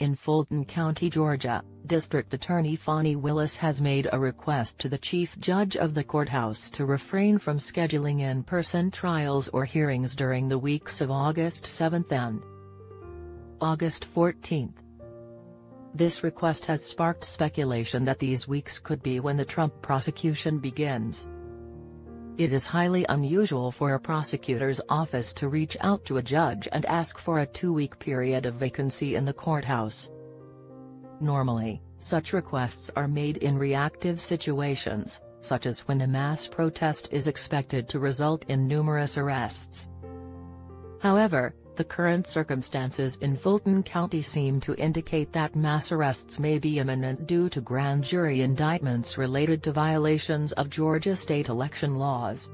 In Fulton County, Georgia, District Attorney Fani Willis has made a request to the Chief Judge of the courthouse to refrain from scheduling in-person trials or hearings during the weeks of August 7 and August 14. This request has sparked speculation that these weeks could be when the Trump prosecution begins. It is highly unusual for a prosecutor's office to reach out to a judge and ask for a 2-week period of vacancy in the courthouse. Normally, such requests are made in reactive situations, such as when a mass protest is expected to result in numerous arrests. However, the current circumstances in Fulton County seem to indicate that mass arrests may be imminent due to grand jury indictments related to violations of Georgia state election laws.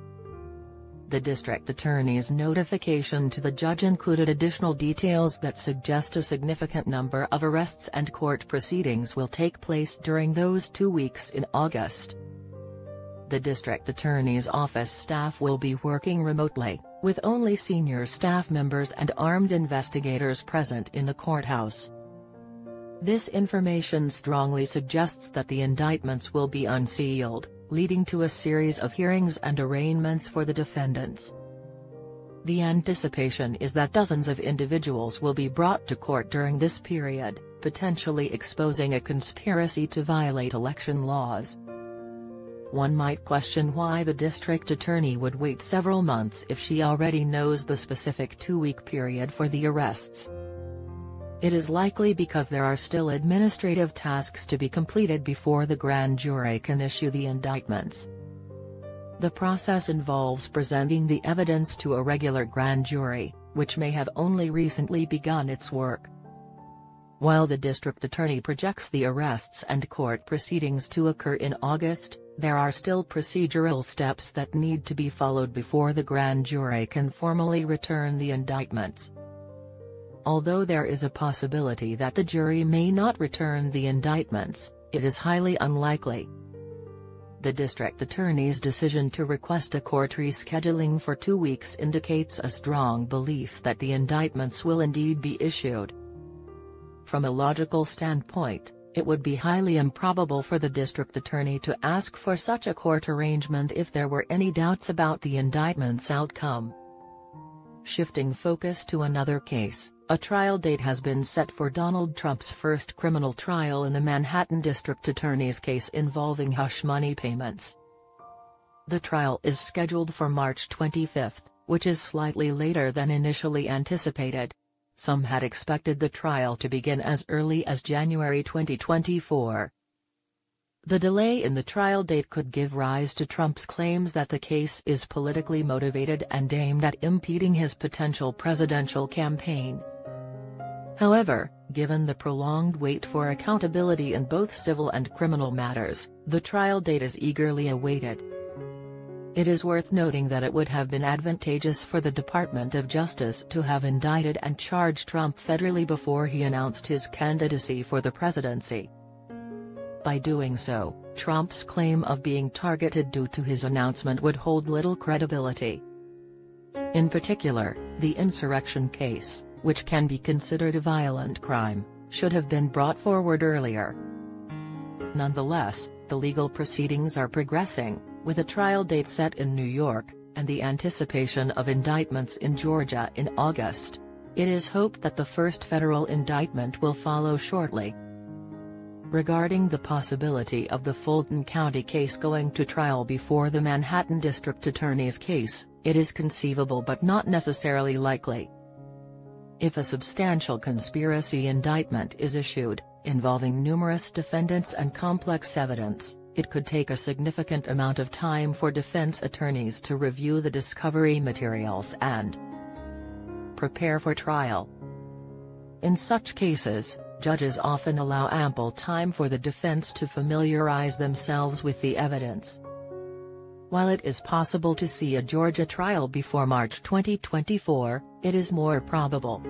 The district attorney's notification to the judge included additional details that suggest a significant number of arrests and court proceedings will take place during those 2 weeks in August. The district attorney's office staff will be working remotely, with only senior staff members and armed investigators present in the courthouse. This information strongly suggests that the indictments will be unsealed, leading to a series of hearings and arraignments for the defendants. The anticipation is that dozens of individuals will be brought to court during this period, potentially exposing a conspiracy to violate election laws. One might question why the district attorney would wait several months if she already knows the specific 2-week period for the arrests. It is likely because there are still administrative tasks to be completed before the grand jury can issue the indictments. The process involves presenting the evidence to a regular grand jury, which may have only recently begun its work. While the district attorney projects the arrests and court proceedings to occur in August, there are still procedural steps that need to be followed before the grand jury can formally return the indictments. Although there is a possibility that the jury may not return the indictments, it is highly unlikely. The district attorney's decision to request a court rescheduling for 2 weeks indicates a strong belief that the indictments will indeed be issued. From a logical standpoint, it would be highly improbable for the district attorney to ask for such a court arrangement if there were any doubts about the indictment's outcome. Shifting focus to another case, a trial date has been set for Donald Trump's first criminal trial in the Manhattan District Attorney's case involving hush money payments. The trial is scheduled for March 25, which is slightly later than initially anticipated. Some had expected the trial to begin as early as January 2024. The delay in the trial date could give rise to Trump's claims that the case is politically motivated and aimed at impeding his potential presidential campaign. However, given the prolonged wait for accountability in both civil and criminal matters, the trial date is eagerly awaited. It is worth noting that it would have been advantageous for the Department of Justice to have indicted and charged Trump federally before he announced his candidacy for the presidency. By doing so, Trump's claim of being targeted due to his announcement would hold little credibility. In particular, the insurrection case, which can be considered a violent crime, should have been brought forward earlier. Nonetheless, the legal proceedings are progressing, with a trial date set in New York, and the anticipation of indictments in Georgia in August. It is hoped that the first federal indictment will follow shortly. Regarding the possibility of the Fulton County case going to trial before the Manhattan District Attorney's case, it is conceivable but not necessarily likely. If a substantial conspiracy indictment is issued, involving numerous defendants and complex evidence, it could take a significant amount of time for defense attorneys to review the discovery materials and prepare for trial. In such cases, judges often allow ample time for the defense to familiarize themselves with the evidence. While it is possible to see a Georgia trial before March 2024, it is more probable